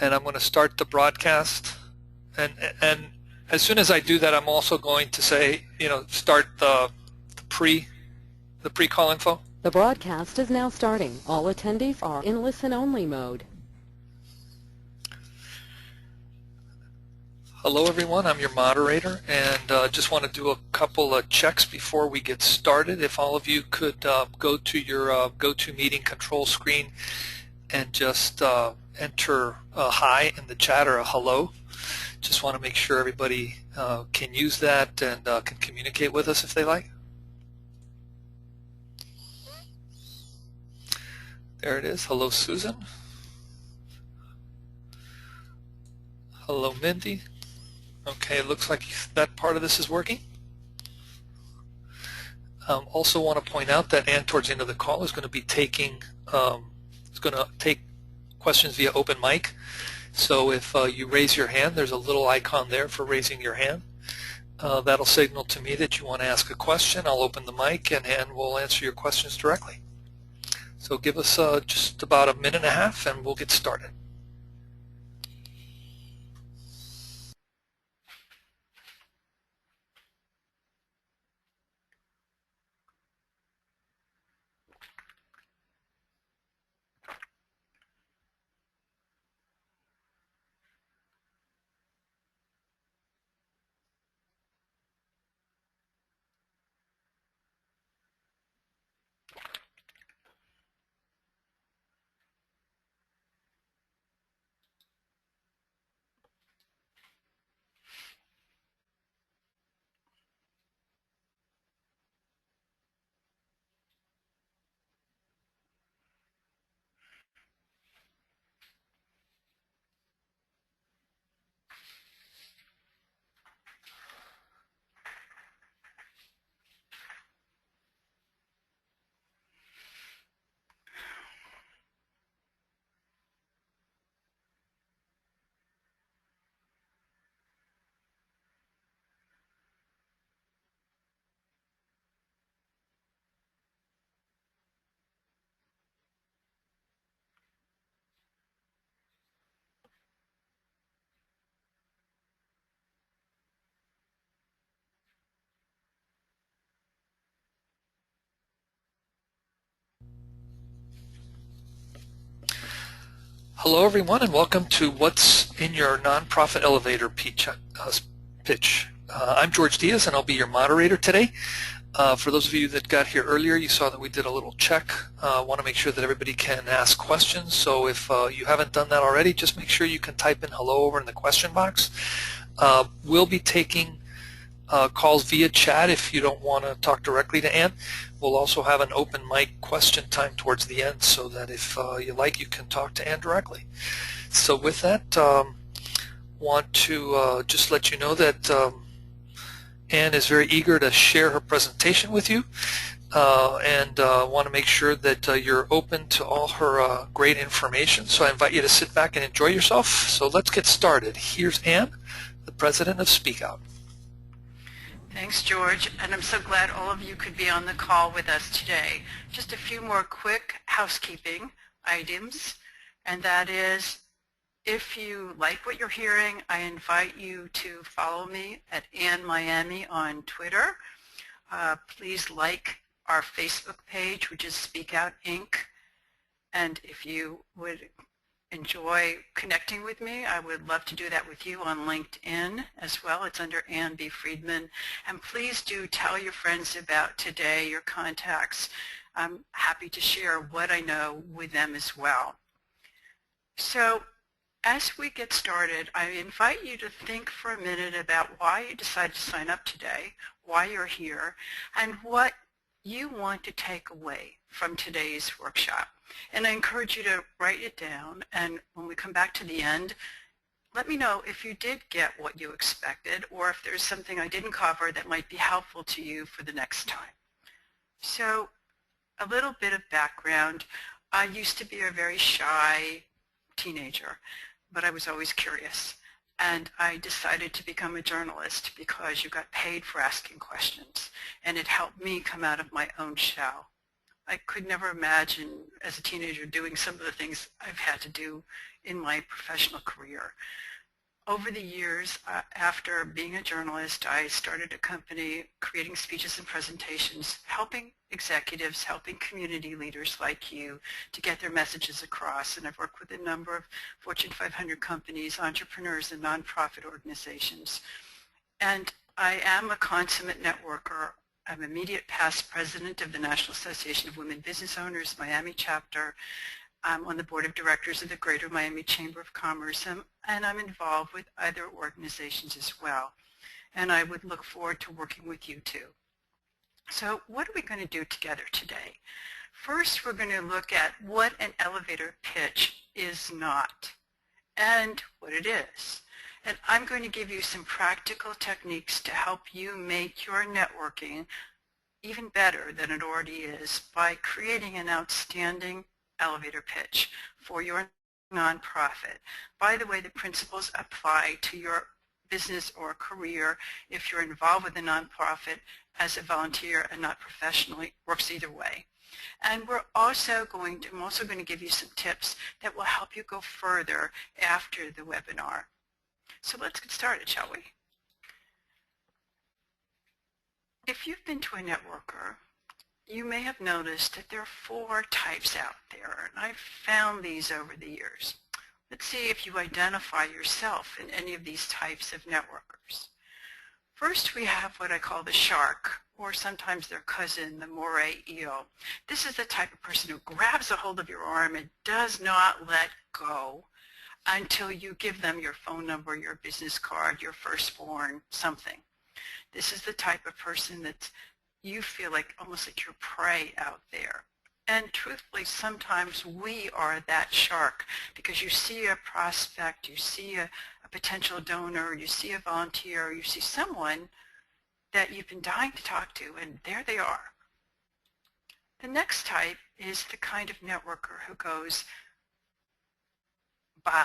and I'm going to start the broadcast. And as soon as I do that, I'm also going to say, start the pre-call info. The broadcast is now starting. All attendees are in listen-only mode. Hello everyone, I'm your moderator, and just want to do a couple of checks before we get started. If all of you could go to your GoToMeeting control screen and just enter a hi in the chat or a hello. Just want to make sure everybody can use that and can communicate with us if they like. There it is. Hello Susan. Hello Mindy. Okay, it looks like that part of this is working. Also want to point out that Ann, towards the end of the call, is going to be taking take questions via open mic. So if you raise your hand, there's a little icon there for raising your hand. That'll signal to me that you want to ask a question. I'll open the mic and Ann will answer your questions directly. So give us just about a minute and a half and we'll get started. Hello everyone and welcome to What's in Your Nonprofit Elevator pitch. I'm George Diaz and I'll be your moderator today. For those of you that got here earlier, you saw that we did a little check. Want to make sure that everybody can ask questions. So if you haven't done that already, just make sure you can type in hello over in the question box. We'll be taking calls via chat if you don't want to talk directly to Ann. We'll also have an open mic question time towards the end so that if you like, you can talk to Ann directly. So with that, want to just let you know that Ann is very eager to share her presentation with you and want to make sure that you're open to all her great information. So I invite you to sit back and enjoy yourself. So let's get started. Here's Ann, the president of Speak Out. Thanks, George, and I'm so glad all of you could be on the call with us today. Just a few more quick housekeeping items, and that is, if you like what you're hearing, I invite you to follow me at Ann Miami on Twitter. Please like our Facebook page, which is Speak Out Inc. And if you would enjoy connecting with me, I would love to do that with you on LinkedIn as well. It's under Ann B. Friedman. And please do tell your friends about today, your contacts. I'm happy to share what I know with them as well. So as we get started, I invite you to think for a minute about why you decided to sign up today, why you're here, and what you want to take away from today's workshop. And I encourage you to write it down, and when we come back to the end, let me know if you did get what you expected or if there's something I didn't cover that might be helpful to you for the next time. So a little bit of background. I used to be a very shy teenager, but I was always curious. And I decided to become a journalist because you got paid for asking questions, and it helped me come out of my own shell. I could never imagine as a teenager doing some of the things I've had to do in my professional career. Over the years, after being a journalist, I started a company creating speeches and presentations, helping executives, helping community leaders like you to get their messages across. And I've worked with a number of Fortune 500 companies, entrepreneurs, and nonprofit organizations. And I am a consummate networker. I'm immediate past president of the National Association of Women Business Owners, Miami chapter. I'm on the board of directors of the Greater Miami Chamber of Commerce, and I'm involved with other organizations as well. And I would look forward to working with you too. So what are we going to do together today? First, we're going to look at what an elevator pitch is not and what it is. And I'm going to give you some practical techniques to help you make your networking even better than it already is by creating an outstanding elevator pitch for your nonprofit. By the way, the principles apply to your business or career if you're involved with a nonprofit as a volunteer and not professionally. Works either way. And I'm also going to give you some tips that will help you go further after the webinar. So let's get started, shall we? If you've been to a networker, you may have noticed that there are 4 types out there, and I've found these over the years. Let's see if you identify yourself in any of these types of networkers. First, we have what I call the shark, or sometimes their cousin, the moray eel. This is the type of person who grabs a hold of your arm and does not let go until you give them your phone number, your business card, your firstborn, something. This is the type of person that you feel like almost like you're prey out there. And truthfully, sometimes we are that shark because you see a prospect, you see a potential donor, you see a volunteer, you see someone that you've been dying to talk to, and there they are. The next type is the kind of networker who goes, bah,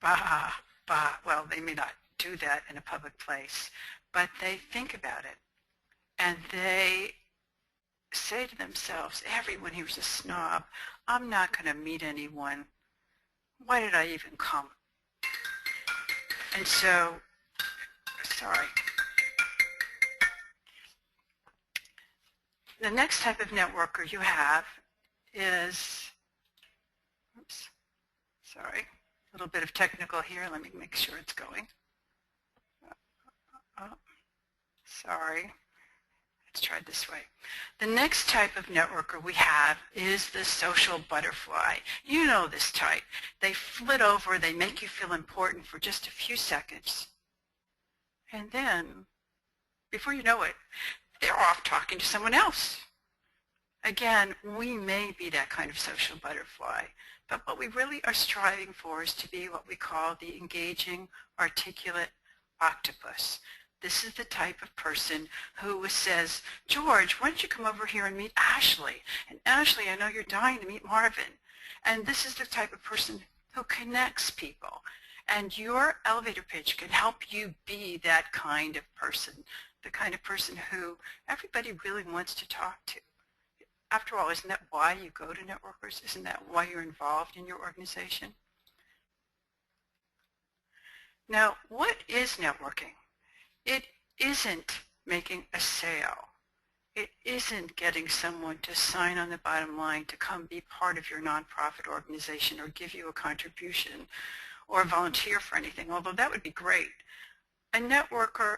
bah, bah. Well, they may not do that in a public place, but they think about it. And they say to themselves, everyone here's a snob. I'm not going to meet anyone. Why did I even come? And so, sorry. The next type of networker you have is, oops, sorry, a little bit of technical here. Let me make sure it's going. Sorry. Let's try it this way. The next type of networker we have is the social butterfly. You know this type. They flit over, they make you feel important for just a few seconds. And then, before you know it, they're off talking to someone else. Again, we may be that kind of social butterfly, but what we really are striving for is to be what we call the engaging, articulate octopus. This is the type of person who says, George, why don't you come over here and meet Ashley? And Ashley, I know you're dying to meet Marvin. And this is the type of person who connects people. And your elevator pitch can help you be that kind of person, the kind of person who everybody really wants to talk to. After all, isn't that why you go to networkers? Isn't that why you're involved in your organization? Now, what is networking? It isn't making a sale. It isn't getting someone to sign on the bottom line to come be part of your nonprofit organization or give you a contribution or volunteer for anything, although that would be great. A networker,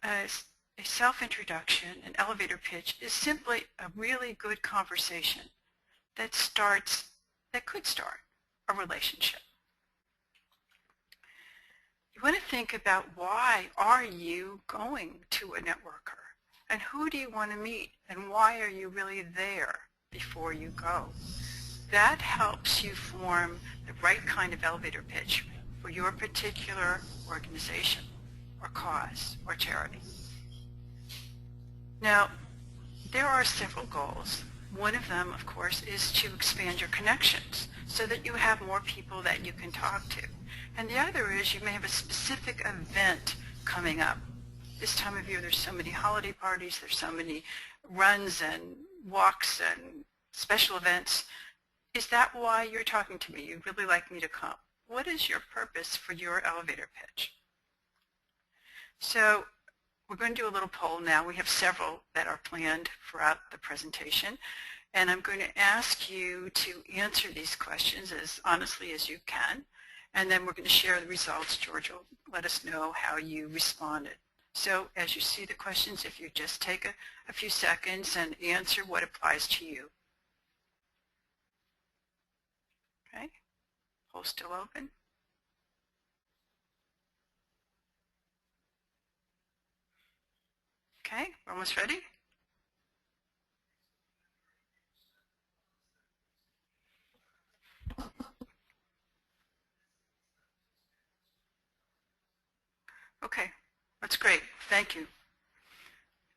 a self-introduction, an elevator pitch is simply a really good conversation that could start a relationship. You want to think about why are you going to a networker and who do you want to meet and why are you really there before you go. That helps you form the right kind of elevator pitch for your particular organization or cause or charity. Now, there are several goals. One of them, of course, is to expand your connections so that you have more people that you can talk to. And the other is you may have a specific event coming up. This time of year there's so many holiday parties, there's so many runs and walks and special events. Is that why you're talking to me? You'd really like me to come? what is your purpose for your elevator pitch? So we're going to do a little poll now. We have several that are planned throughout the presentation. And I'm going to ask you to answer these questions as honestly as you can. And then we're going to share the results. George will let us know how you responded. So as you see the questions, if you just take a few seconds and answer what applies to you. Okay, poll still open. Okay, we're almost ready. Okay, that's great. Thank you.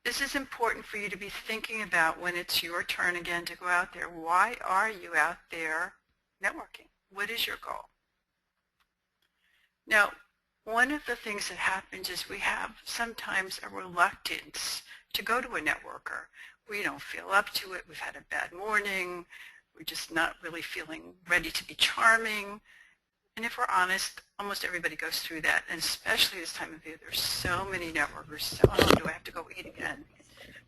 This is important for you to be thinking about when it's your turn again to go out there. Why are you out there networking? What is your goal? Now, one of the things that happens is we have sometimes a reluctance to go to a networker. We don't feel up to it. We've had a bad morning. We're just not really feeling ready to be charming. And if we're honest, almost everybody goes through that, and especially this time of year, there's so many networkers, so oh, do I have to go eat again?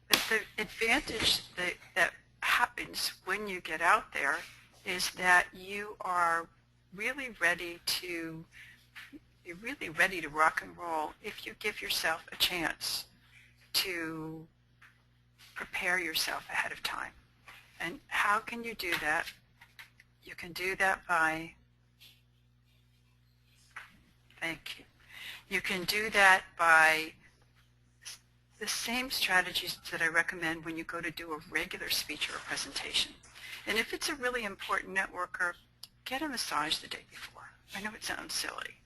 But the advantage that happens when you get out there is that you are really ready to, you're really ready to rock and roll if you give yourself a chance to prepare yourself ahead of time. And how can you do that? You can do that by, thank you. You can do that by the same strategies that I recommend when you go to do a regular speech or a presentation. And if it's a really important networker, get a massage the day before. I know it sounds silly.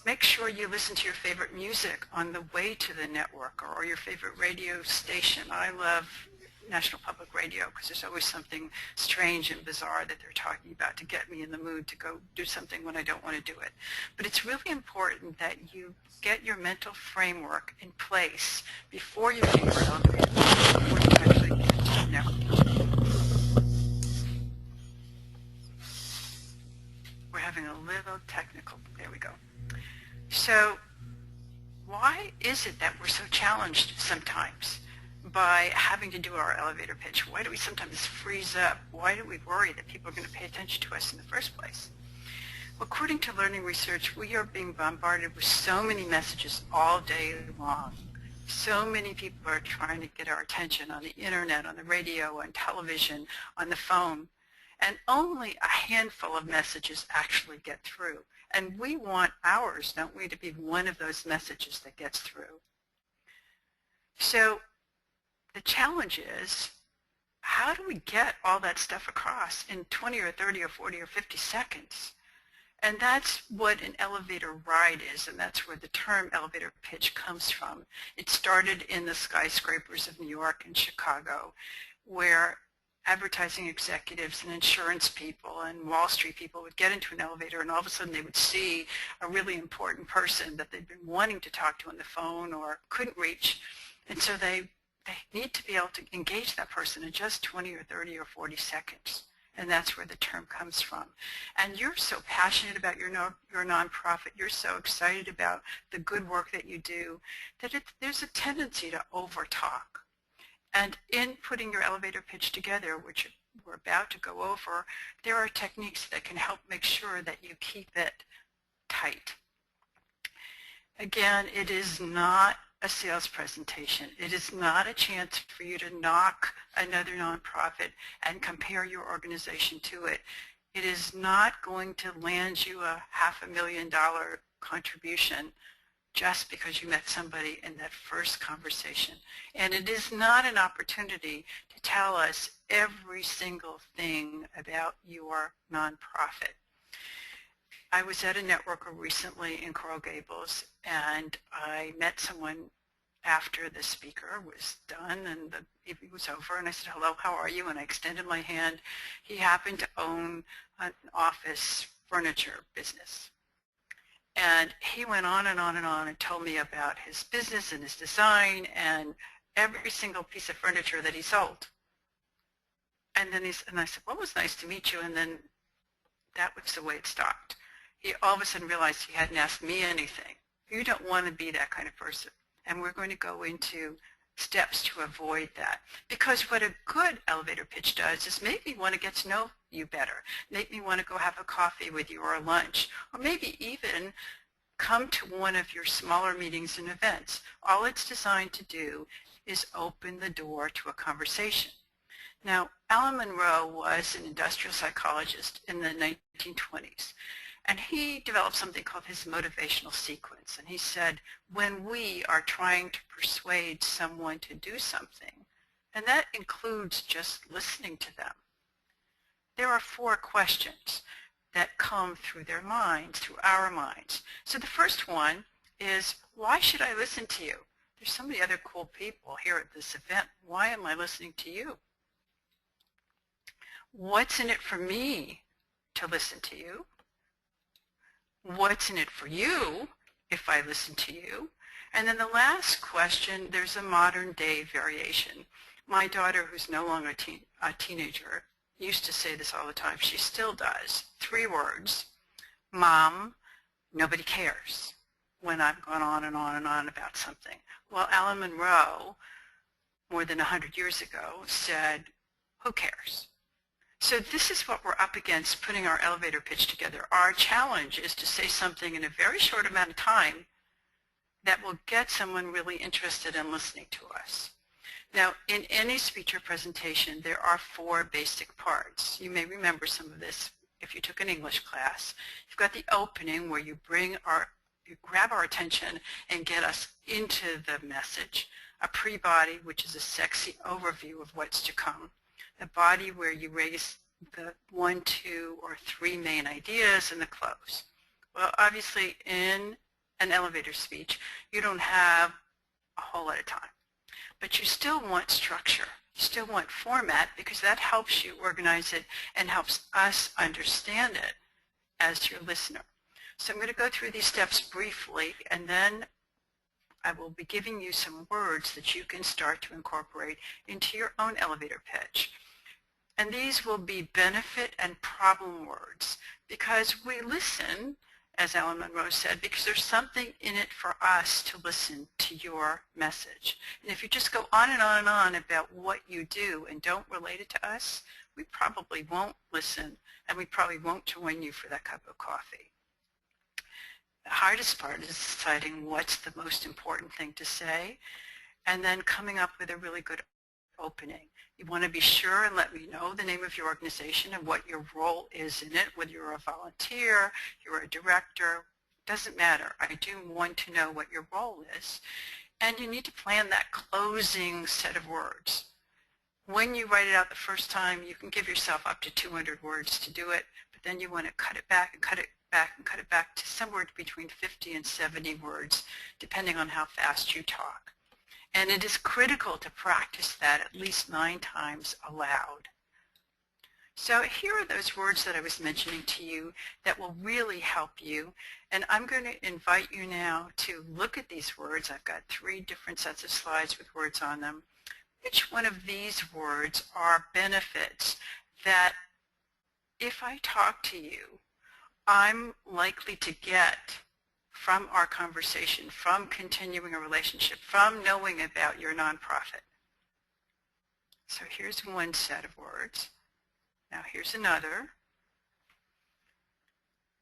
Make sure you listen to your favorite music on the way to the networker or your favorite radio station. I love National Public Radio because there's always something strange and bizarre that they're talking about to get me in the mood to go do something when I don't want to do it. But it's really important that you get your mental framework in place before you get your elevator, before you actually get to the network. We're having a little technical, there we go. So why is it that we're so challenged sometimes by having to do our elevator pitch? Why do we sometimes freeze up? Why do we worry that people are going to pay attention to us in the first place? Well, according to learning research, we are being bombarded with so many messages all day long. So many people are trying to get our attention on the internet, on the radio, on television, on the phone. And only a handful of messages actually get through. And we want ours, don't we, to be one of those messages that gets through. So the challenge is, how do we get all that stuff across in 20 or 30 or 40 or 50 seconds? And that's what an elevator ride is, and that's where the term elevator pitch comes from. It started in the skyscrapers of New York and Chicago, where advertising executives and insurance people and Wall Street people would get into an elevator, and all of a sudden they would see a really important person that they'd been wanting to talk to on the phone or couldn't reach. And so they need to be able to engage that person in just 20 or 30 or 40 seconds. And that's where the term comes from. And you're so passionate about your nonprofit, you're so excited about the good work that you do, that there's a tendency to over-talk. And in putting your elevator pitch together, which we're about to go over, there are techniques that can help make sure that you keep it tight. Again, it is not a sales presentation. It is not a chance for you to knock another nonprofit and compare your organization to it. It is not going to land you a $500,000 contribution just because you met somebody in that first conversation. And it is not an opportunity to tell us every single thing about your nonprofit. I was at a networker recently in Coral Gables, and I met someone after the speaker was done and the evening was over, and I said, hello, how are you? And I extended my hand. He happened to own an office furniture business. And he went on and on and on and told me about his business and his design and every single piece of furniture that he sold. And then I said, well, it was nice to meet you. And then that was the way it stopped. he all of a sudden realized he hadn't asked me anything. You don't want to be that kind of person. And we're going to go into steps to avoid that. Because what a good elevator pitch does is make me want to get to know you better, make me want to go have a coffee with you or a lunch, or maybe even come to one of your smaller meetings and events. All it's designed to do is open the door to a conversation. Now, Alan Monroe was an industrial psychologist in the 1920s, and he developed something called his motivational sequence. And he said, when we are trying to persuade someone to do something, and that includes just listening to them, there are 4 questions that come through their minds, through our minds. So the first one is, why should I listen to you? There's so many other cool people here at this event. Why am I listening to you? What's in it for me to listen to you? What's in it for you if I listen to you? And then the last question, there's a modern day variation. My daughter, who's no longer a teenager, used to say this all the time. She still does. 3 words. Mom, nobody cares, when I've gone on and on and on about something. Well, Alan Monroe, more than 100 years ago, said, who cares? So this is what we're up against putting our elevator pitch together. Our challenge is to say something in a very short amount of time that will get someone really interested in listening to us. Now, in any speech or presentation, there are 4 basic parts. You may remember some of this if you took an English class. You've got the opening where you grab our attention and get us into the message. A pre-body, which is a sexy overview of what's to come. The body, where you raise the 1, 2, or 3 main ideas, and the close. Well, obviously, in an elevator speech, you don't have a whole lot of time. But you still want structure. You still want format, because that helps you organize it and helps us understand it as your listener. So I'm going to go through these steps briefly, and then I will be giving you some words that you can start to incorporate into your own elevator pitch. And these will be benefit and problem words, because we listen, as Alan Monroe said, because there's something in it for us to listen to your message. And if you just go on and on and on about what you do and don't relate it to us, we probably won't listen, and we probably won't join you for that cup of coffee. The hardest part is deciding what's the most important thing to say, and then coming up with a really good opening. You want to be sure and let me know the name of your organization and what your role is in it, whether you're a volunteer, you're a director, doesn't matter. I do want to know what your role is. And you need to plan that closing set of words. When you write it out the first time, you can give yourself up to 200 words to do it, but then you want to cut it back and cut it back and cut it back to somewhere between 50 and 70 words, depending on how fast you talk. And it is critical to practice that at least 9 times aloud. So here are those words that I was mentioning to you that will really help you. And I'm going to invite you now to look at these words. I've got 3 different sets of slides with words on them. Which one of these words are benefits that if I talk to you, I'm likely to get from our conversation, from continuing a relationship, from knowing about your nonprofit? So here's one set of words. Now here's another.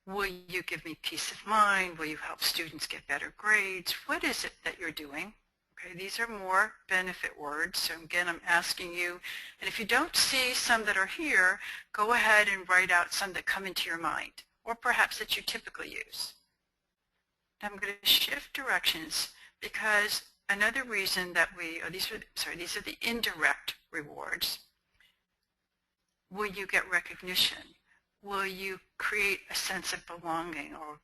Will you give me peace of mind? Will you help students get better grades? What is it that you're doing? Okay, these are more benefit words. So again, I'm asking you, and if you don't see some that are here, go ahead and write out some that come into your mind, or perhaps that you typically use. I'm going to shift directions, because another reason that these are the indirect rewards. Will you get recognition? Will you create a sense of belonging? Or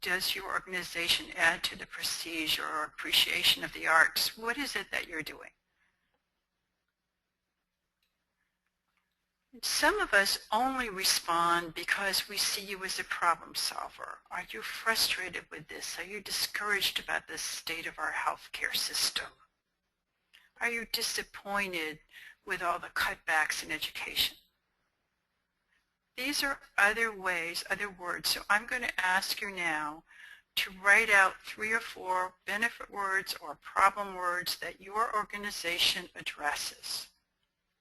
does your organization add to the prestige or appreciation of the arts? What is it that you're doing? Some of us only respond because we see you as a problem solver. Are you frustrated with this? Are you discouraged about the state of our healthcare system? Are you disappointed with all the cutbacks in education? These are other ways, other words. So I'm going to ask you now to write out 3 or 4 benefit words or problem words that your organization addresses,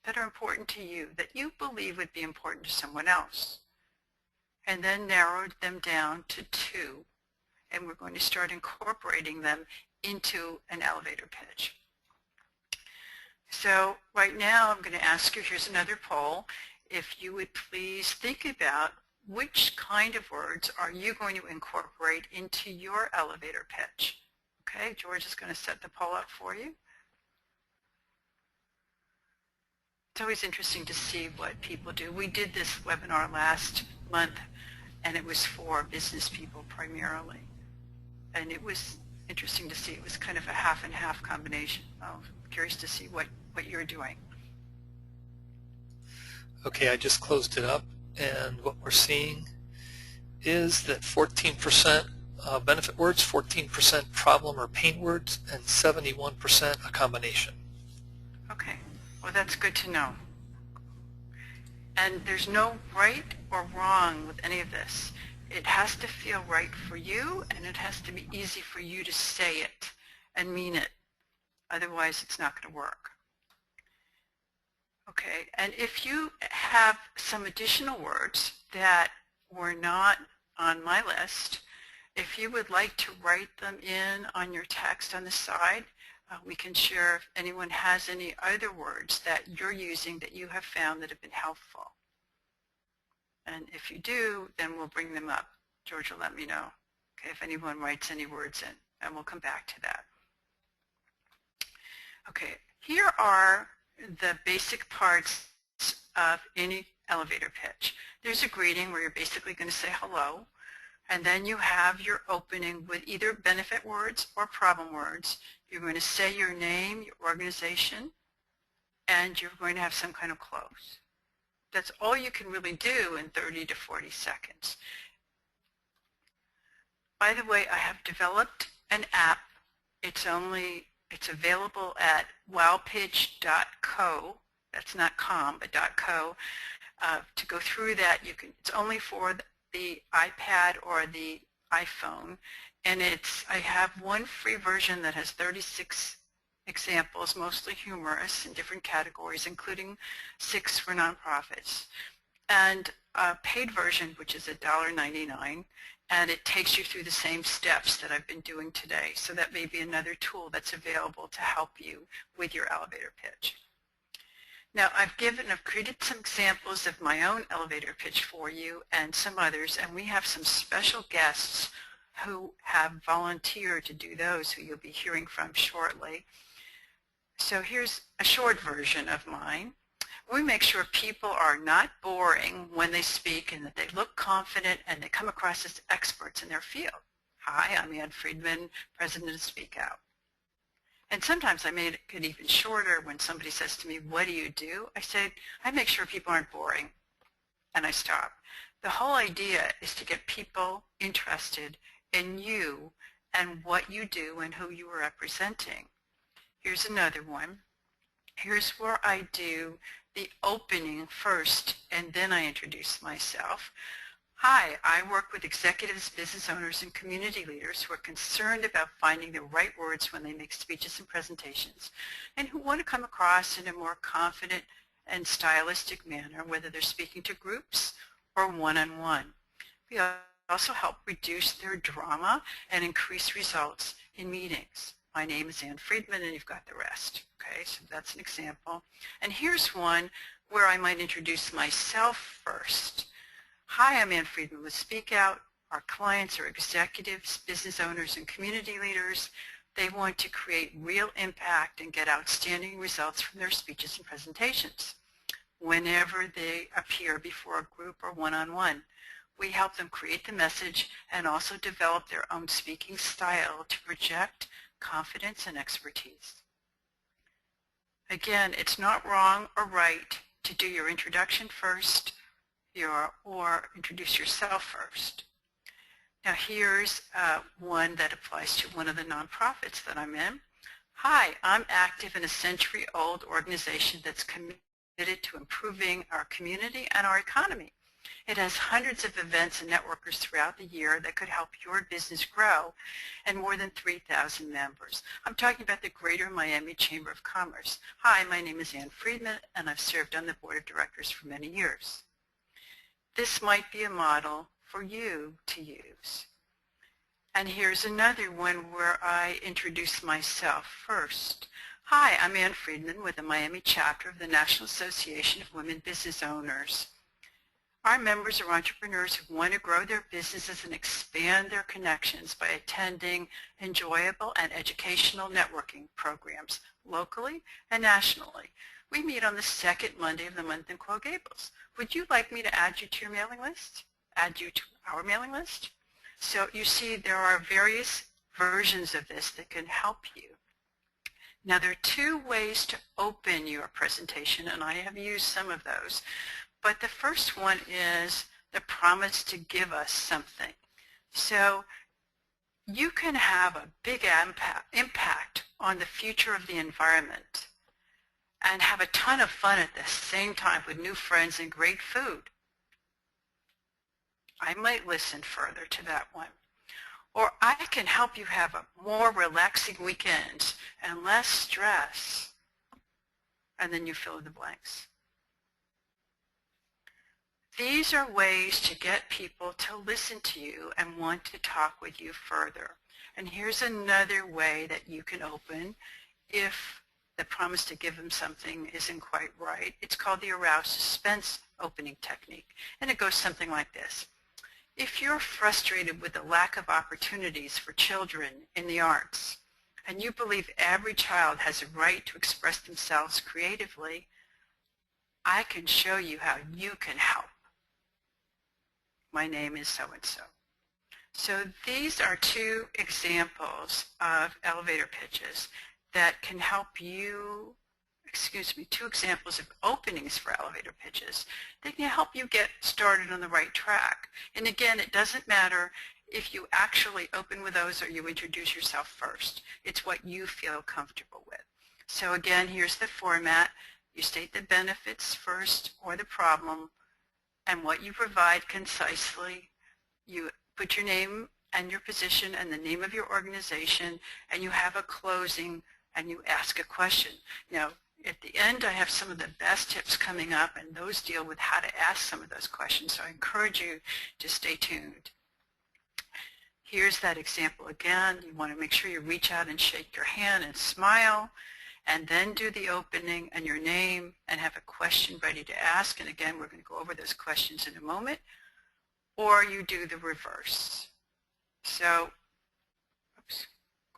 that are important to you, that you believe would be important to someone else. And then narrow them down to 2. And we're going to start incorporating them into an elevator pitch. So right now I'm going to ask you, here's another poll, if you would please think about which kind of words are you going to incorporate into your elevator pitch. Okay, George is going to set the poll up for you. It's always interesting to see what people do. We did this webinar last month, and it was for business people primarily. And it was interesting to see. It was kind of a half and half combination. I'm curious to see what you're doing. Okay, I just closed it up, and what we're seeing is that 14% benefit words, 14% problem or pain words, and 71% a combination. Okay, well that's good to know. And there's no right or wrong with any of this. It has to feel right for you, and it has to be easy for you to say it and mean it. Otherwise, it's not going to work. Okay, and if you have some additional words that were not on my list, if you would like to write them in on your text on the side, we can share if anyone has any other words that you're using that you have found that have been helpful. And if you do, then we'll bring them up. George will let me know, okay, if anyone writes any words in, and we'll come back to that. Okay, here are the basic parts of any elevator pitch. There's a greeting where you're basically going to say hello, and then you have your opening with either benefit words or problem words. You're going to say your name, your organization, and you're going to have some kind of close. That's all you can really do in 30 to 40 seconds. By the way, I have developed an app. It's available at wowpitch.co. That's not com, but .co. To go through that, it's only for the iPad or the iPhone, and I have one free version that has 36 examples, mostly humorous in different categories, including 6 for nonprofits, and a paid version, which is $1.99, and it takes you through the same steps that I've been doing today. So that may be another tool that's available to help you with your elevator pitch. Now I've created some examples of my own elevator pitch for you and some others, and we have some special guests who have volunteered to do those, who you'll be hearing from shortly. So here's a short version of mine. We make sure people are not boring when they speak, and that they look confident and they come across as experts in their field. Hi, I'm Ann Friedman, president of Speak Out. And sometimes I made it even shorter. When somebody says to me, what do you do? I say, I make sure people aren't boring, and I stop. The whole idea is to get people interested in you and what you do and who you are representing. Here's another one. Here's where I do the opening first, and then I introduce myself. Hi, I work with executives, business owners, and community leaders who are concerned about finding the right words when they make speeches and presentations, and who want to come across in a more confident and stylistic manner, whether they're speaking to groups or one-on-one. We also help reduce their drama and increase results in meetings. My name is Ann Friedman, and you've got the rest. Okay, so that's an example. And here's one where I might introduce myself first. Hi, I'm Ann Friedman with Speak Out. Our clients are executives, business owners, and community leaders. They want to create real impact and get outstanding results from their speeches and presentations whenever they appear before a group or one-on-one. We help them create the message and also develop their own speaking style to project confidence and expertise. Again, it's not wrong or right to do your introduction first or introduce yourself first. Now here's one that applies to one of the nonprofits that I'm in. Hi, I'm active in a century-old organization that's committed to improving our community and our economy. It has hundreds of events and networkers throughout the year that could help your business grow, and more than 3,000 members. I'm talking about the Greater Miami Chamber of Commerce. Hi, my name is Ann Friedman, and I've served on the board of directors for many years. This might be a model for you to use. And here's another one where I introduce myself first. Hi, I'm Ann Friedman with the Miami chapter of the National Association of Women Business Owners. Our members are entrepreneurs who want to grow their businesses and expand their connections by attending enjoyable and educational networking programs locally and nationally. We meet on the second Monday of the month in Coral Gables. Would you like me to add you to your mailing list? Add you to our mailing list? So you see there are various versions of this that can help you. Now there are two ways to open your presentation, and I have used some of those. But the first one is the promise to give us something. So you can have a big impact on the future of the environment and have a ton of fun at the same time with new friends and great food. I might listen further to that one. Or I can help you have a more relaxing weekend and less stress. And then you fill in the blanks. These are ways to get people to listen to you and want to talk with you further. And here's another way that you can open if the promise to give them something isn't quite right. It's called the aroused suspense opening technique. And it goes something like this. If you're frustrated with the lack of opportunities for children in the arts, and you believe every child has a right to express themselves creatively, I can show you how you can help. My name is so-and-so. So these are two examples of elevator pitches that can help you, two examples of openings for elevator pitches that can help you get started on the right track. And again, it doesn't matter if you actually open with those or you introduce yourself first. It's what you feel comfortable with. So again, here's the format. You state the benefits first or the problem and what you provide concisely. You put your name and your position and the name of your organization, and you have a closing and you ask a question. Now, at the end, I have some of the best tips coming up, and those deal with how to ask some of those questions, so I encourage you to stay tuned. Here's that example again. You want to make sure you reach out and shake your hand and smile, and then do the opening and your name and have a question ready to ask. And again, we're going to go over those questions in a moment. Or you do the reverse. So, oops,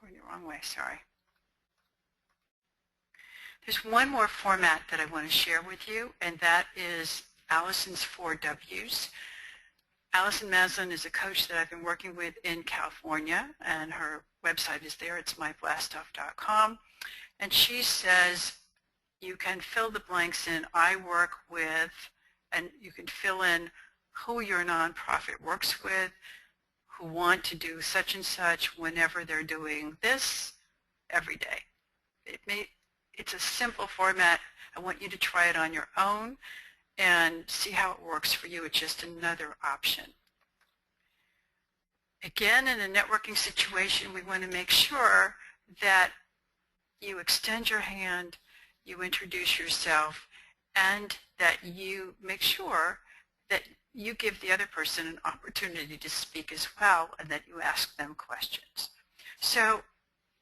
going the wrong way, sorry. There's one more format that I want to share with you, and that is Allison's 4 W's. Allison Maslin is a coach that I've been working with in California, and her website is there. It's myblastoff.com. And she says you can fill the blanks in. I work with, and you can fill in who your nonprofit works with, who want to do such and such whenever they're doing this every day. It's a simple format. I want you to try it on your own and see how it works for you. It's just another option. Again, in a networking situation, we want to make sure that you extend your hand, you introduce yourself, and that you make sure that you give the other person an opportunity to speak as well, and that you ask them questions. So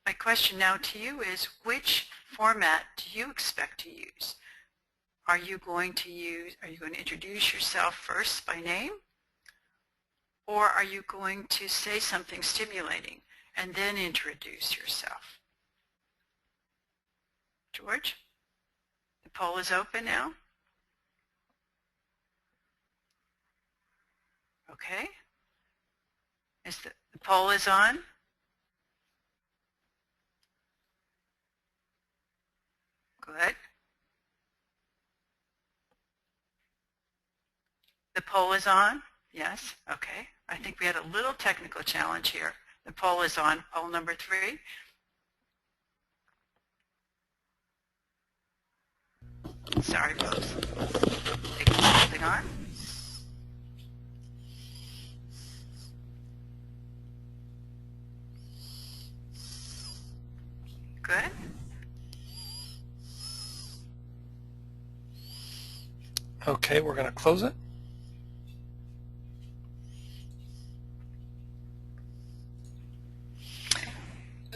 my question now to you is, which format do you expect to use? Are you going to introduce yourself first by name? Or are you going to say something stimulating and then introduce yourself? George, the poll is open now. Okay. The poll is on. Good. The poll is on? Yes? Okay. I think we had a little technical challenge here. The poll is on. Poll number 3. Sorry, folks. Taking something on. good. Okay, we're going to close it.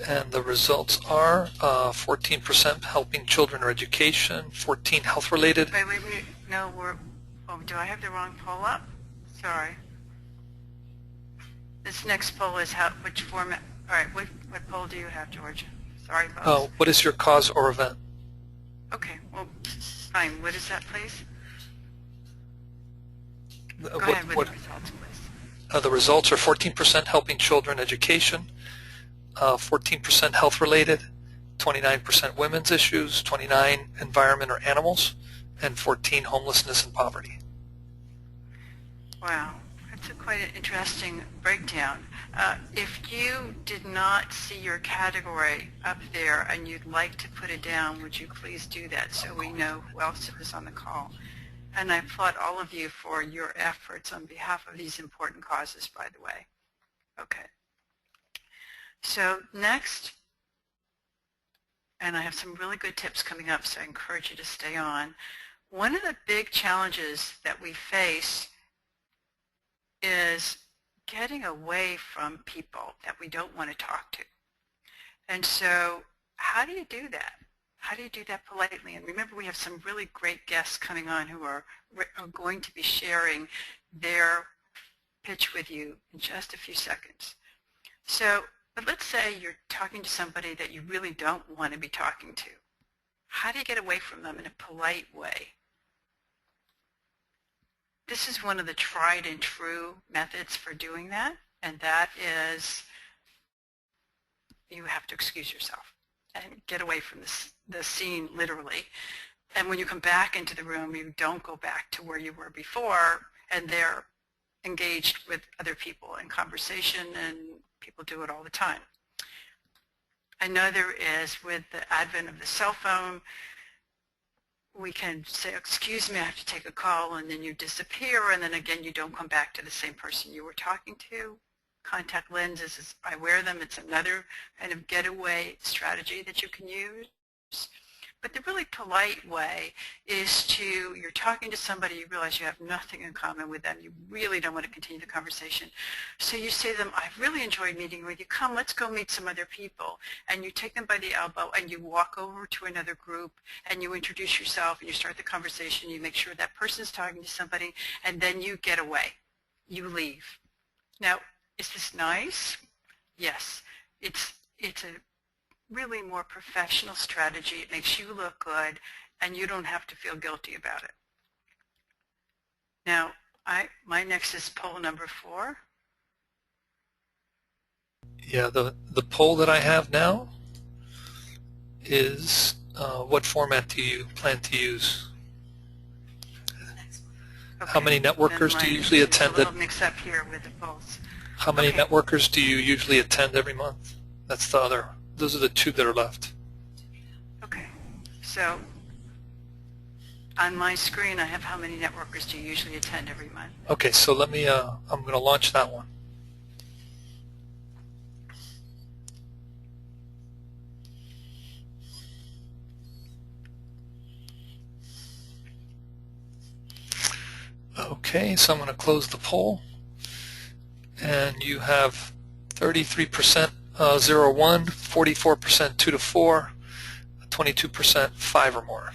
And the results are 14% helping children or education, 14 health related. Wait. No, do I have the wrong poll up? Sorry. This next poll is which format? All right, what poll do you have, George? Sorry, folks. What is your cause or event? Okay, well, fine. What is that, please? Go What, ahead with the results, please. the results are 14% helping children education, 14% health related, 29% women's issues, 29 environment or animals, and 14 homelessness and poverty. Wow, that's quite an interesting breakdown. If you did not see your category up there and you'd like to put it down, would you please do that so we know who else is on the call? And I applaud all of you for your efforts on behalf of these important causes, by the way. Okay. So next, and I have some really good tips coming up, so I encourage you to stay on. One of the big challenges that we face is getting away from people that we don't want to talk to. And so how do you do that? How do you do that politely? And remember, we have some really great guests coming on who are going to be sharing their pitch with you in just a few seconds. So, but let's say you're talking to somebody that you really don't want to be talking to. How do you get away from them in a polite way? This is one of the tried and true methods for doing that, and that is you have to excuse yourself and get away from the scene literally. And when you come back into the room, you don't go back to where you were before, and they're engaged with other people in conversation, and people do it all the time. Another is with the advent of the cell phone, we can say, excuse me, I have to take a call, and then you disappear, and then again you don't come back to the same person you were talking to. Contact lenses, I wear them. It's another kind of getaway strategy that you can use. But the really polite way is you're talking to somebody, you realize you have nothing in common with them, you really don't want to continue the conversation. So you say to them, I've really enjoyed meeting with you, come, let's go meet some other people. And you take them by the elbow and you walk over to another group and you introduce yourself and you start the conversation, you make sure that person's talking to somebody, and then you get away, you leave. Now, is this nice? Yes, it's a really more professional strategy. It makes you look good, and you don't have to feel guilty about it. Now, my next is poll number 4. Yeah, the poll that I have now is what format do you plan to use? Okay. How many networkers do you usually attend? A little mix up here with the polls. How many networkers do you usually attend every month? That's the other. Those are the 2 that are left. Okay, so on my screen I have how many networkers do you usually attend every month? Okay, so let me, I'm going to launch that one. Okay, so I'm going to close the poll. And you have 33% 0-1, 44% 2 to 4, 22% 5 or more.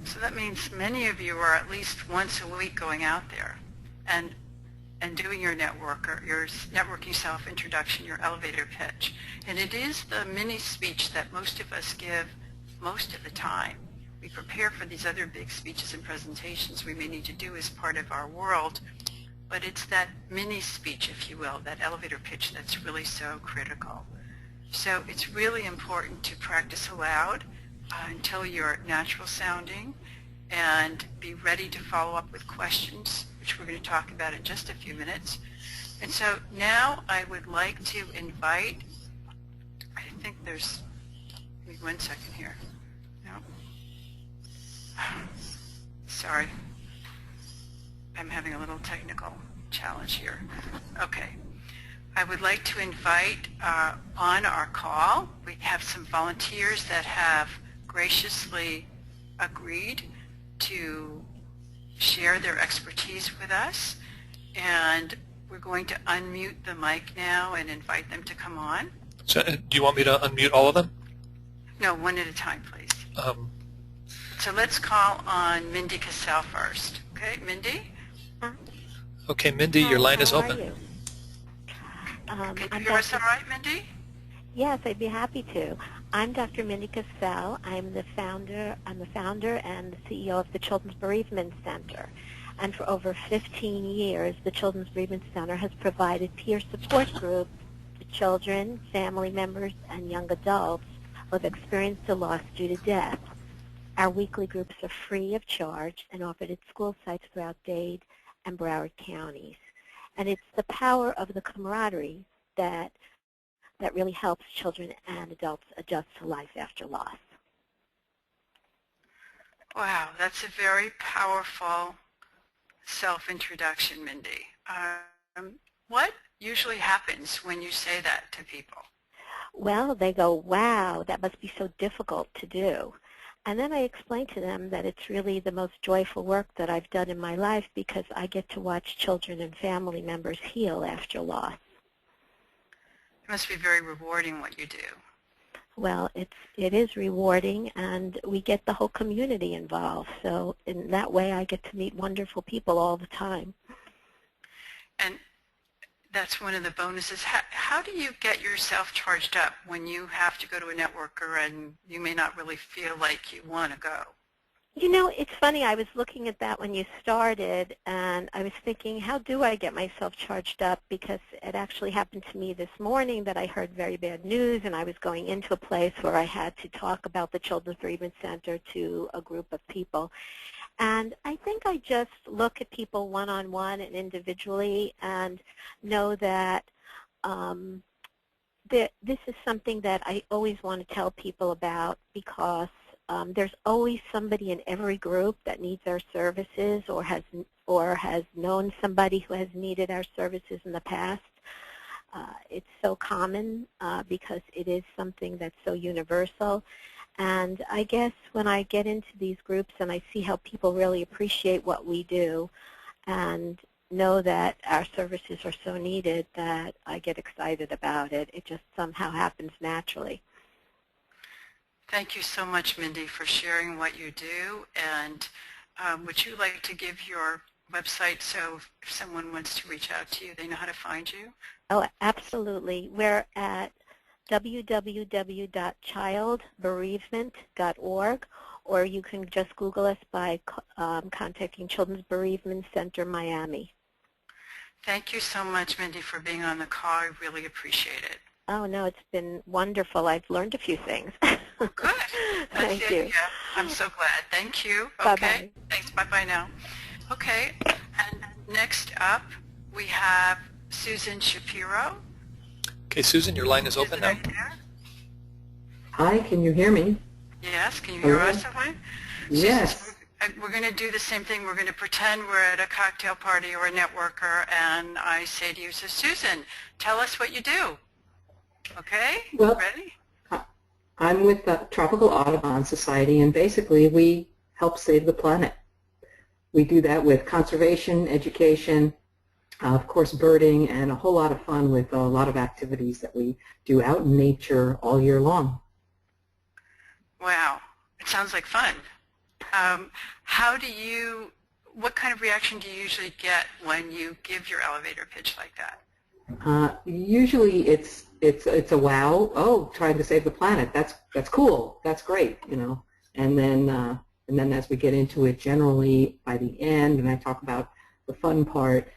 So that means many of you are at least once a week going out there and doing your networking self-introduction, your elevator pitch. And it is the mini speech that most of us give most of the time. We prepare for these other big speeches and presentations we may need to do as part of our world, but it's that mini speech, if you will, that elevator pitch that's really so critical. So it's really important to practice aloud until you're natural sounding and be ready to follow up with questions, which we're going to talk about in just a few minutes. And so now I would like to invite, I think there's, give me 1 second here. No. Sorry. I'm having a little technical challenge here. Okay. I would like to invite on our call, we have some volunteers that have graciously agreed to share their expertise with us, and we're going to unmute the mic now and invite them to come on. So, do you want me to unmute all of them? No, one at a time, please. Um, So let's call on Mindy Cassell first. Okay, Mindy? okay, Mindy, your line is How are open. you? Can I'm you hear us Dr. all right, Mindy? Yes, I'd be happy to. I'm Dr. Mindy Cassell. I'm the founder and the CEO of the Children's Bereavement Center. And for over 15 years, the Children's Bereavement Center has provided peer support groups to children, family members, and young adults who have experienced a loss due to death. Our weekly groups are free of charge and offered at school sites throughout Dade and Broward counties. And it's the power of the camaraderie that really helps children and adults adjust to life after loss. Wow, that's a very powerful self-introduction, Mindy. What usually happens when you say that to people? Well, they go, wow, that must be so difficult to do. And then I explain to them that it's really the most joyful work that I've done in my life because I get to watch children and family members heal after loss. It must be very rewarding what you do. Well, it is rewarding, and we get the whole community involved. So in that way, I get to meet wonderful people all the time. And that's one of the bonuses. How do you get yourself charged up when you have to go to a networker and you may not really feel like you want to go? You know, it's funny. I was looking at that when you started, and I was thinking, how do I get myself charged up? Because it actually happened to me this morning that I heard very bad news, and I was going into a place where I had to talk about the Children's Bereavement Center to a group of people. And I think I just look at people one-on-one and individually and know that this is something that I always want to tell people about because there's always somebody in every group that needs our services or has known somebody who has needed our services in the past. It's so common because it is something that's so universal. And I guess when I get into these groups and I see how people really appreciate what we do and know that our services are so needed that I get excited about it. It just somehow happens naturally. Thank you so much, Mindy, for sharing what you do. And would you like to give your website so if someone wants to reach out to you, they know how to find you? Oh, absolutely. We're at www.childbereavement.org, or you can just Google us by contacting Children's Bereavement Center Miami. Thank you so much, Mindy, for being on the call. I really appreciate it. Oh, no, it's been wonderful. I've learned a few things. Good. Thank you. Yeah, I'm so glad. Thank you. Bye-bye. Okay. Thanks. Bye-bye now. Okay. And next up, we have Susan Shapiro. Okay, Susan, your line is open now. Susan, are you there? Hi, can you hear me? Yes. Can you hear Hello? us, okay? Yes. We're going to do the same thing. We're going to pretend we're at a cocktail party or a networker, and I say to you, so Susan, tell us what you do. Okay? Well, ready? I'm with the Tropical Audubon Society, and basically we help save the planet. We do that with conservation, education, of course birding, and a whole lot of fun with a lot of activities that we do out in nature all year long. Wow. It sounds like fun. What kind of reaction do you usually get when you give your elevator pitch like that? Usually it's a wow, oh, trying to save the planet. That's cool. That's great, you know. And then as we get into it, generally by the end, and I talk about the fun part,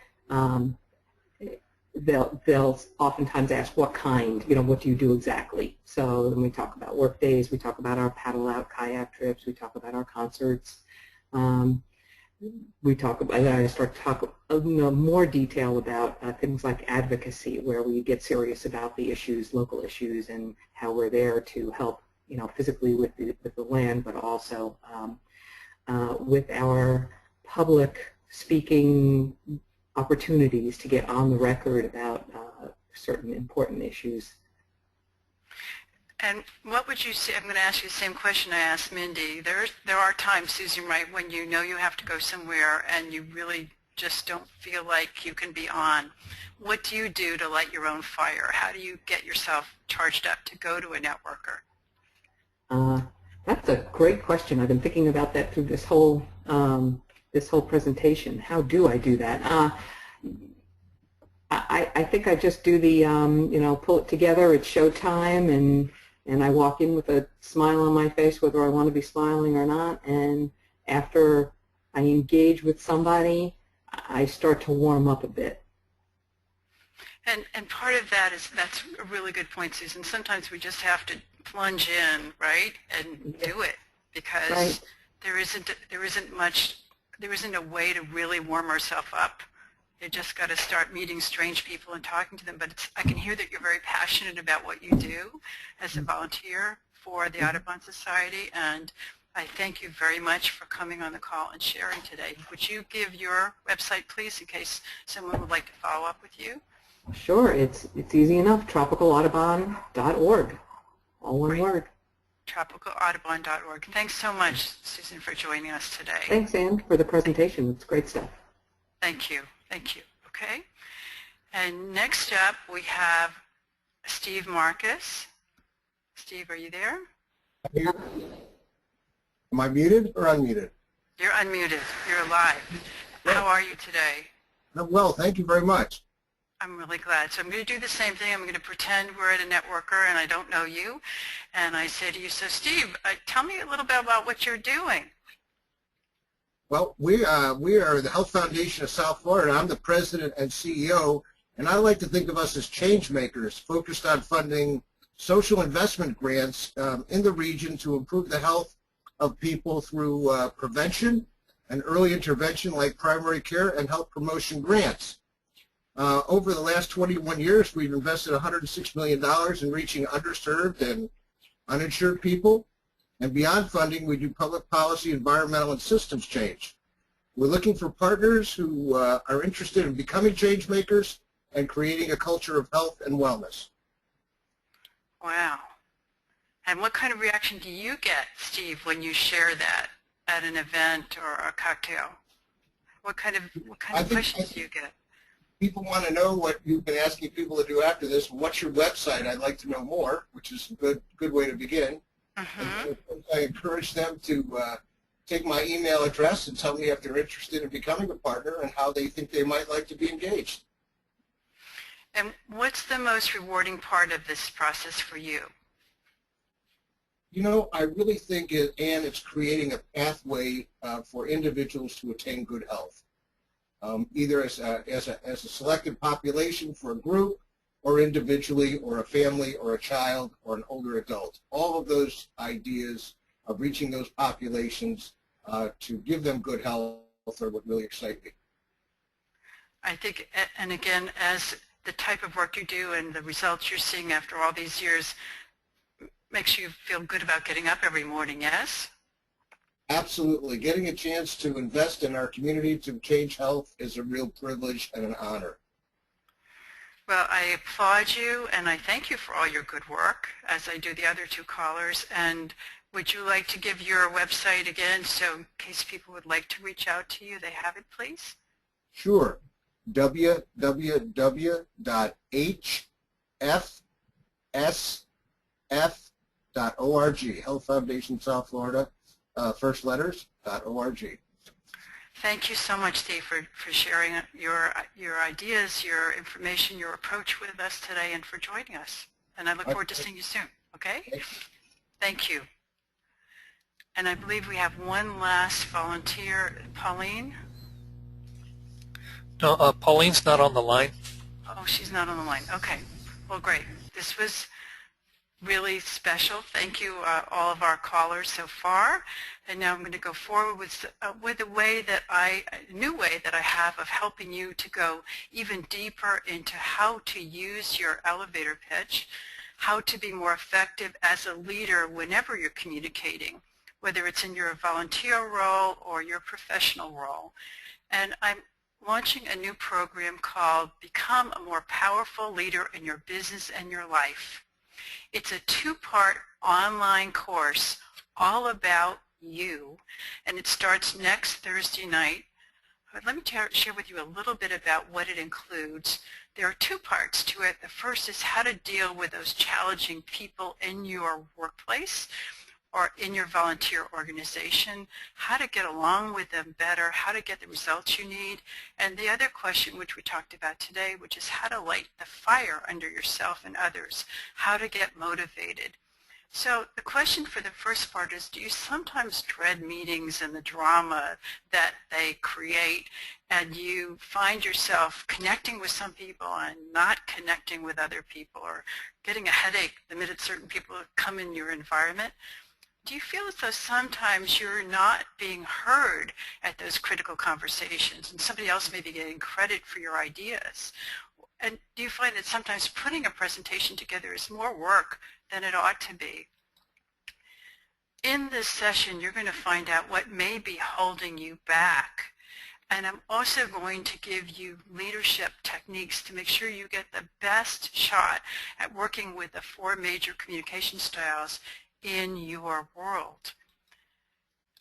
they'll oftentimes ask what kind, you know, what do you do exactly? So then we talk about work days, we talk about our paddle out kayak trips, we talk about our concerts. We talk about, I start to talk more detail about things like advocacy, where we get serious about the issues, local issues, and how we're there to help, you know, physically with the land, but also with our public speaking opportunities to get on the record about certain important issues. And what would you say, I'm going to ask you the same question I asked Mindy. There are times, Susan, right, when you know you have to go somewhere and you really just don't feel like you can be on. What do you do to light your own fire? How do you get yourself charged up to go to a networker? That's a great question. I've been thinking about that through this whole presentation. How do I do that? I think I just do the pull it together. It's showtime, and I walk in with a smile on my face, whether I want to be smiling or not. And after I engage with somebody, I start to warm up a bit. And part of that is, that's a really good point, Susan. Sometimes we just have to plunge in, right, and do it, because Right. there isn't a way to really warm ourselves up. You just got to start meeting strange people and talking to them. But I can hear that you're very passionate about what you do as a volunteer for the Audubon Society, and I thank you very much for coming on the call and sharing today. Would you give your website, please, in case someone would like to follow up with you? Sure, it's easy enough. TropicalAudubon.org, all one word. TropicalAudubon.org. Thanks so much, Susan, for joining us today. Thanks, Ann, for the presentation. It's great stuff. Thank you. Thank you. Okay. And next up, we have Steve Marcus. Steve, are you there? Am I muted or unmuted? You're unmuted. You're live. How are you today? I'm well, thank you very much. I'm really glad. So I'm going to do the same thing. I'm going to pretend we're at a networker and I don't know you. And I say to you, so Steve, tell me a little bit about what you're doing. Well, we are the Health Foundation of South Florida. I'm the president and CEO, and I like to think of us as change makers focused on funding social investment grants in the region to improve the health of people through prevention and early intervention like primary care and health promotion grants. Over the last 21 years, we've invested $106 million in reaching underserved and uninsured people. And beyond funding, we do public policy, environmental, and systems change. We're looking for partners who are interested in becoming change makers and creating a culture of health and wellness. Wow. And what kind of reaction do you get, Steve, when you share that at an event or a cocktail? What kind of questions do you get? People want to know what you've been asking people to do after this. What's your website? I'd like to know more, which is a good way to begin. Mm-hmm. I encourage them to take my email address and tell me if they're interested in becoming a partner and how they think they might like to be engaged. And what's the most rewarding part of this process for you? You know, I really think, it's creating a pathway for individuals to attain good health, either as a selected population for a group, or individually, or a family, or a child, or an older adult. All of those ideas of reaching those populations to give them good health are what really excite me. I think, and again, as the type of work you do and the results you're seeing after all these years makes you feel good about getting up every morning, yes? Absolutely. Getting a chance to invest in our community to change health is a real privilege and an honor. Well, I applaud you and I thank you for all your good work, as I do the other two callers. And would you like to give your website again, so in case people would like to reach out to you, they have it, please? Sure. www.hfsf.org, Health Foundation South Florida, first letters, .org. Thank you so much, Steve, for sharing your ideas, your information, your approach with us today, and for joining us. And I look forward to seeing you soon, okay? Thank you. And I believe we have one last volunteer, Pauline. No, Pauline's not on the line. Oh, she's not on the line. Okay. Well, great. This was really special. Thank you, all of our callers so far. And now I'm going to go forward with a new way that I have of helping you to go even deeper into how to use your elevator pitch, how to be more effective as a leader whenever you're communicating, whether it's in your volunteer role or your professional role. And I'm launching a new program called Become a More Powerful Leader in Your Business and Your Life. It's a two-part online course all about you, and it starts next Thursday night. Let me share with you a little bit about what it includes. There are two parts to it. The first is how to deal with those challenging people in your workplace or in your volunteer organization, how to get along with them better, how to get the results you need, and the other question which we talked about today, which is how to light the fire under yourself and others, how to get motivated. So the question for the first part is, do you sometimes dread meetings and the drama that they create, and you find yourself connecting with some people and not connecting with other people, or getting a headache the minute certain people come in your environment? Do you feel as though sometimes you're not being heard at those critical conversations and somebody else may be getting credit for your ideas? And do you find that sometimes putting a presentation together is more work than it ought to be? In this session, you're going to find out what may be holding you back. And I'm also going to give you leadership techniques to make sure you get the best shot at working with the 4 major communication styles in your world.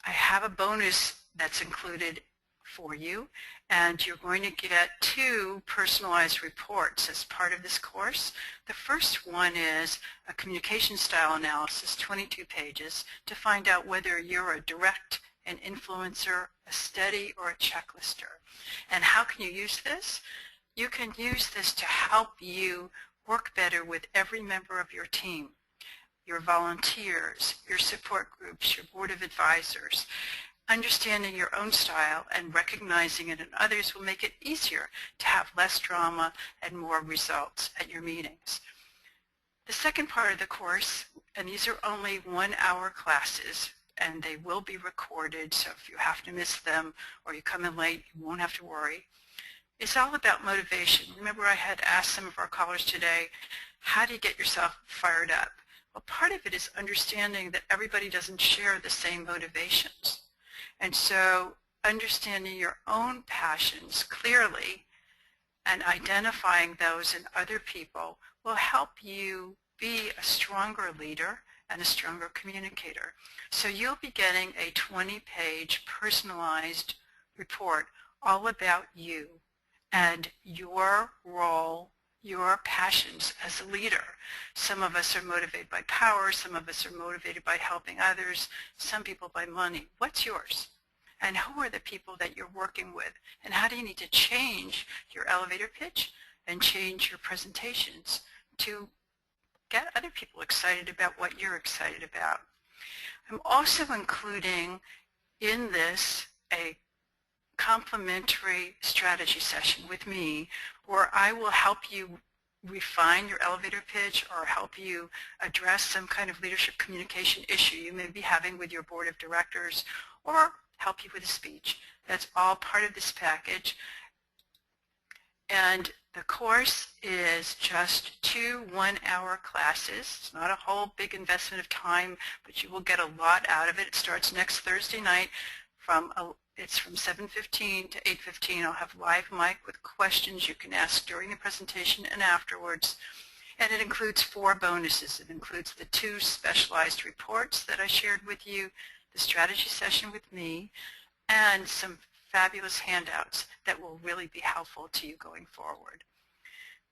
I have a bonus that's included for you, and you're going to get 2 personalized reports as part of this course. The first one is a communication style analysis, 22 pages, to find out whether you're a direct, an influencer, a steady, or a checklister. And how can you use this? You can use this to help you work better with every member of your team, your volunteers, your support groups, your board of advisors. Understanding your own style and recognizing it in others will make it easier to have less drama and more results at your meetings. The second part of the course, and these are only 1-hour classes, and they will be recorded, so if you have to miss them or you come in late, you won't have to worry. It's all about motivation. Remember, I had asked some of our callers today, how do you get yourself fired up? Well, part of it is understanding that everybody doesn't share the same motivations. And so understanding your own passions clearly and identifying those in other people will help you be a stronger leader and a stronger communicator. So you'll be getting a 20-page personalized report all about you and your role, your passions as a leader. Some of us are motivated by power, some of us are motivated by helping others, some people by money. What's yours? And who are the people that you're working with? And how do you need to change your elevator pitch and change your presentations to get other people excited about what you're excited about? I'm also including in this a complimentary strategy session with me where I will help you refine your elevator pitch or help you address some kind of leadership communication issue you may be having with your board of directors or help you with a speech. That's all part of this package. And the course is just 2 1-hour classes. It's not a whole big investment of time, but you will get a lot out of it. It starts next Thursday night it's from 7:15 to 8:15. I'll have live mic with questions you can ask during the presentation and afterwards. And it includes 4 bonuses. It includes the 2 specialized reports that I shared with you, the strategy session with me, and some fabulous handouts that will really be helpful to you going forward.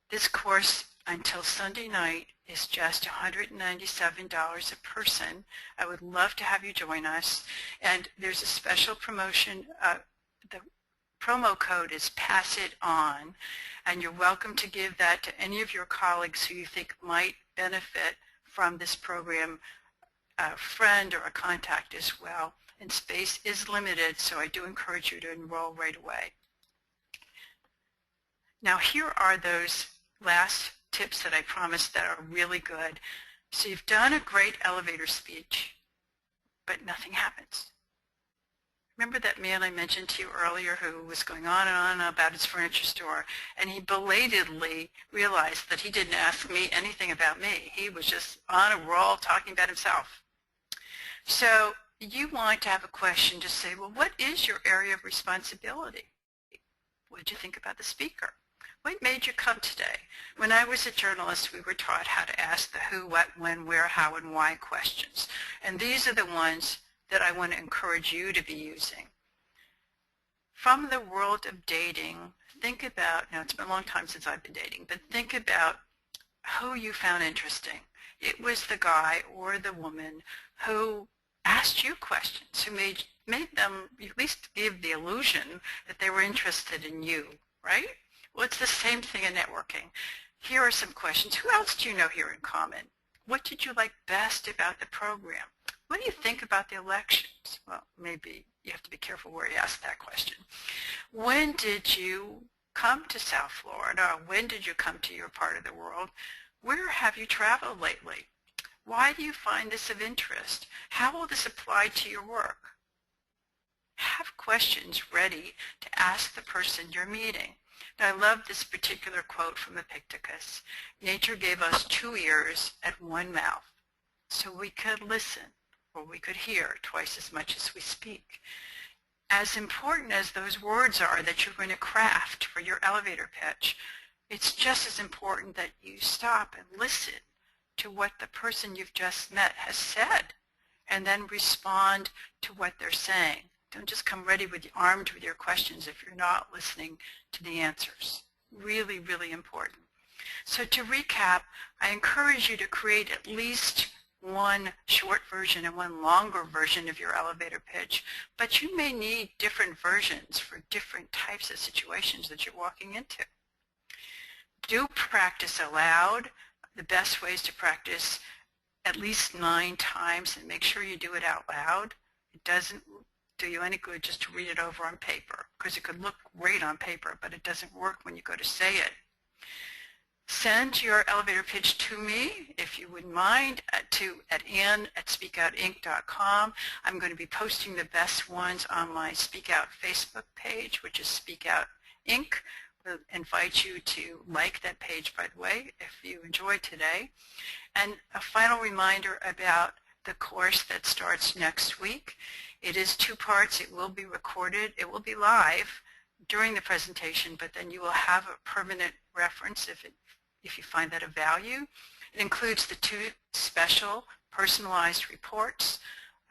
This course until Sunday night is just $197 a person. I would love to have you join us. And there's a special promotion. The promo code is Pass It On, and you're welcome to give that to any of your colleagues who you think might benefit from this program, a friend or a contact as well. And space is limited, so I do encourage you to enroll right away. Now here are those last tips that I promised that are really good. So you've done a great elevator speech, but nothing happens. Remember that man I mentioned to you earlier who was going on and on about his furniture store, and he belatedly realized that he didn't ask me anything about me. He was just on a roll talking about himself. So you want to have a question to say, well, what is your area of responsibility? What did you think about the speaker? What made you come today? When I was a journalist, we were taught how to ask the who, what, when, where, how, and why questions. And these are the ones that I want to encourage you to be using. From the world of dating, think about, now it's been a long time since I've been dating, but think about who you found interesting. It was the guy or the woman who asked you questions, who made them at least give the illusion that they were interested in you, right? Well, it's the same thing in networking. Here are some questions. Who else do you know here in common? What did you like best about the program? What do you think about the elections? Well, maybe you have to be careful where you ask that question. When did you come to South Florida? When did you come to your part of the world? Where have you traveled lately? Why do you find this of interest? How will this apply to your work? Have questions ready to ask the person you're meeting. Now, I love this particular quote from Epictetus. Nature gave us 2 ears and 1 mouth, so we could listen, or we could hear twice as much as we speak. As important as those words are that you're going to craft for your elevator pitch, it's just as important that you stop and listen to what the person you've just met has said, and then respond to what they're saying. Don't just come ready armed with your questions if you're not listening to the answers. Really, really important. So to recap, I encourage you to create at least 1 short version and 1 longer version of your elevator pitch, but you may need different versions for different types of situations that you're walking into. Do practice aloud. The best way is to practice at least 9 times and make sure you do it out loud. It doesn't do you any good just to read it over on paper, because it could look great on paper, but it doesn't work when you go to say it. Send your elevator pitch to me, if you wouldn't mind, at ann@speakoutinc.com. I'm going to be posting the best ones on my Speak Out Facebook page, which is Speak Out Inc. We'll invite you to like that page, by the way, if you enjoyed today. And a final reminder about the course that starts next week. It is 2 parts. It will be recorded. It will be live during the presentation, but then you will have a permanent reference if you find that of value. It includes the 2 special personalized reports,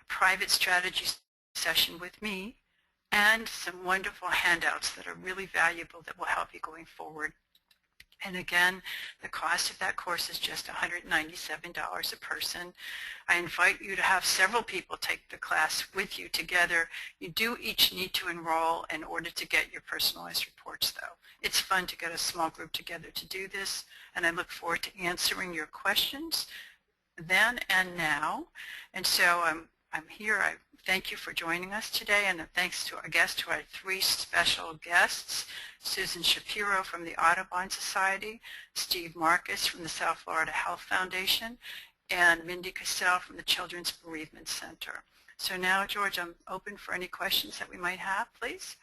a private strategy session with me, and some wonderful handouts that are really valuable that will help you going forward. And again, the cost of that course is just $197 a person. I invite you to have several people take the class with you together. You do each need to enroll in order to get your personalized reports, though. It's fun to get a small group together to do this, and I look forward to answering your questions then and now. And so I'm here. I thank you for joining us today, and thanks to our 3 special guests, Susan Shapiro from the Audubon Society, Steve Marcus from the South Florida Health Foundation, and Mindy Cassell from the Children's Bereavement Center. So now, George, I'm open for any questions that we might have, please.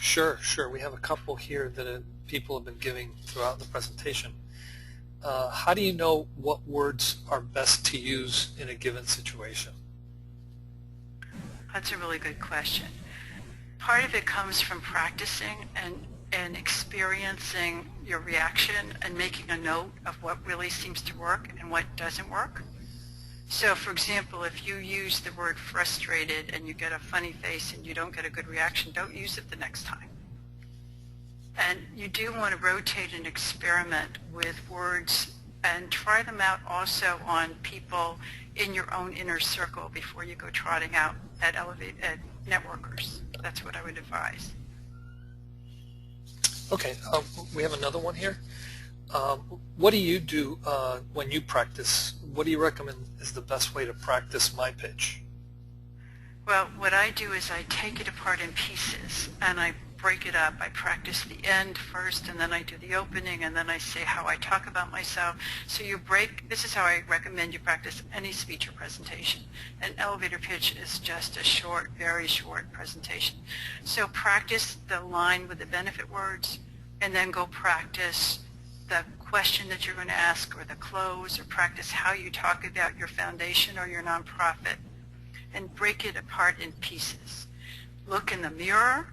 Sure. We have a couple here that people have been giving throughout the presentation. How do you know what words are best to use in a given situation? That's a really good question. Part of it comes from practicing and experiencing your reaction and making a note of what really seems to work and what doesn't work. So, for example, if you use the word frustrated and you get a funny face and you don't get a good reaction, don't use it the next time. And you do want to rotate and experiment with words and try them out also on people in your own inner circle before you go trotting out at networkers. That's what I would advise. Okay, we have another one here. What do you do when you practice? What do you recommend is the best way to practice my pitch? Well, what I do is I take it apart in pieces and I break it up. I practice the end first, and then I do the opening, and then I say how I talk about myself. So this is how I recommend you practice any speech or presentation. An elevator pitch is just a short, very short presentation. So practice the line with the benefit words, and then go practice the question that you're going to ask, or the close, or practice how you talk about your foundation or your nonprofit, and break it apart in pieces. look in the mirror.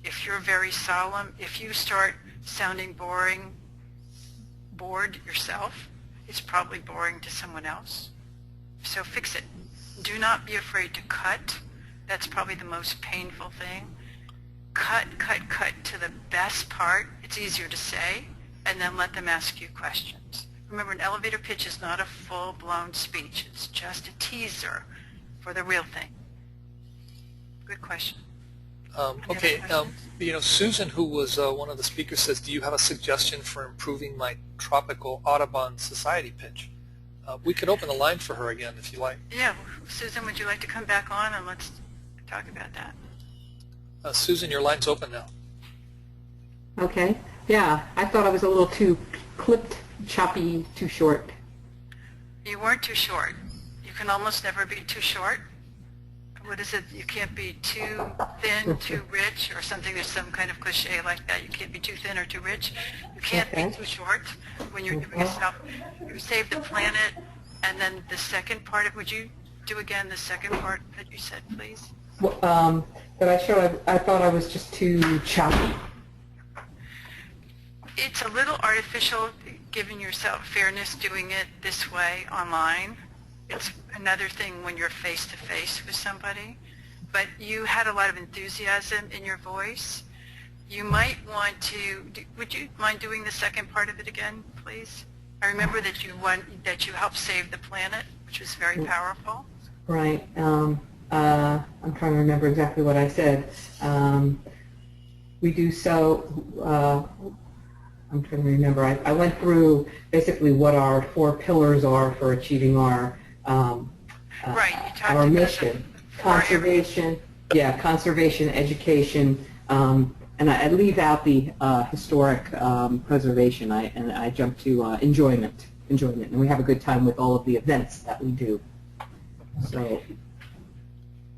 If you're very solemn, if you start sounding bored yourself, it's probably boring to someone else. So fix it. Do not be afraid to cut. That's probably the most painful thing. Cut to the best part. It's easier to say, and then let them ask you questions. Remember, an elevator pitch is not a full-blown speech. It's just a teaser for the real thing. Good question. Okay, Susan, who was one of the speakers, says, do you have a suggestion for improving my Tropical Audubon Society pitch? We could open the line for her again if you like. Yeah, Susan, would you like to come back on and let's talk about that? Susan, your line's open now. Okay. Yeah, I thought I was a little too clipped, choppy, too short. You weren't too short. You can almost never be too short. What is it? You can't be too thin, too rich, or something. There's some kind of cliche like that. You can't be too thin or too rich. You can't be too short when you're doing yourself. You save the planet, and then the second part of, would you do again the second part that you said, please? Well, that I thought I was just too choppy. It's a little artificial giving yourself fairness doing it this way online. It's another thing when you're face-to-face with somebody. But you had a lot of enthusiasm in your voice. You might want to, would you mind doing the second part of it again, please? I remember that you helped save the planet, which was very powerful. Right. I'm trying to remember exactly what I said. We do so, I'm trying to remember. I went through basically what our 4 pillars are for achieving our our mission. Conservation, conservation, education, and I leave out the historic preservation. I jump to enjoyment, and we have a good time with all of the events that we do. So,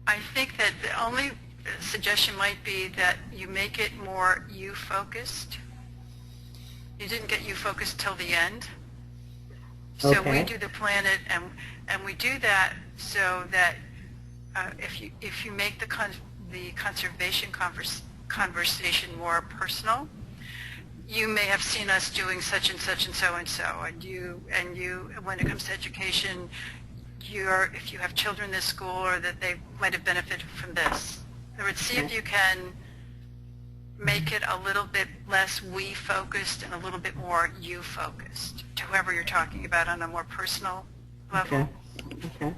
I think that the only suggestion might be that you make it more you-focused. You didn't get you-focused till the end. So okay. we do the planet, and we do that so that if you make the conservation conversation more personal, you may have seen us doing such and such and so and so, and you when it comes to education, if you have children in this school or that they might have benefited from this. In other words, see if you can make it a little bit less we-focused and a little bit more you-focused to whoever you're talking about on a more personal level. Okay.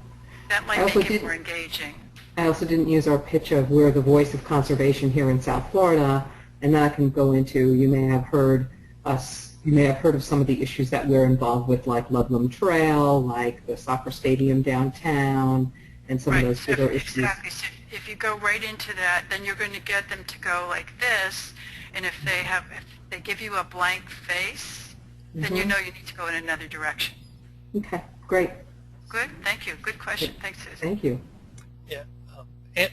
That might make it more engaging. I also didn't use our pitch of we're the voice of conservation here in South Florida, and that can go into, you may have heard of some of the issues that we're involved with, like Ludlam Trail, like the soccer stadium downtown, and some of those bigger issues. Exactly. So if you go right into that, then you're going to get them to go like this, and if they give you a blank face, then you know you need to go in another direction. Okay, great. Good, thank you. Good question. Thanks, Susan. Thank you. Yeah,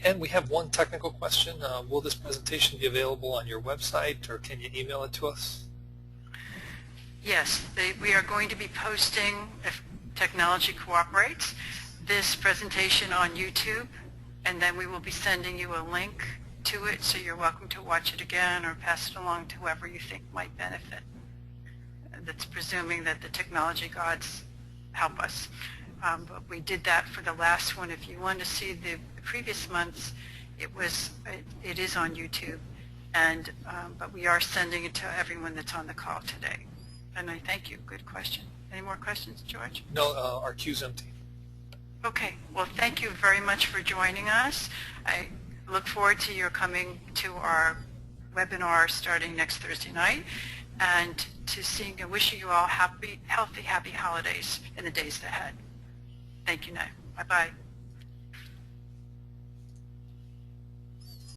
and we have one technical question. Will this presentation be available on your website, or can you email it to us? Yes, we are going to be posting, if technology cooperates, this presentation on YouTube, and then we will be sending you a link to it, so you're welcome to watch it again or pass it along to whoever you think might benefit. That's presuming that the technology gods help us. But we did that for the last one. If you want to see the previous months, it is on YouTube, and but we are sending it to everyone that's on the call today. And I thank you. Good question. Any more questions, George? No, our queue's empty. Okay. Well, thank you very much for joining us. I look forward to your coming to our webinar starting next Thursday night, and to seeing and wishing you all healthy, happy holidays in the days ahead. Thank you now. Bye-bye.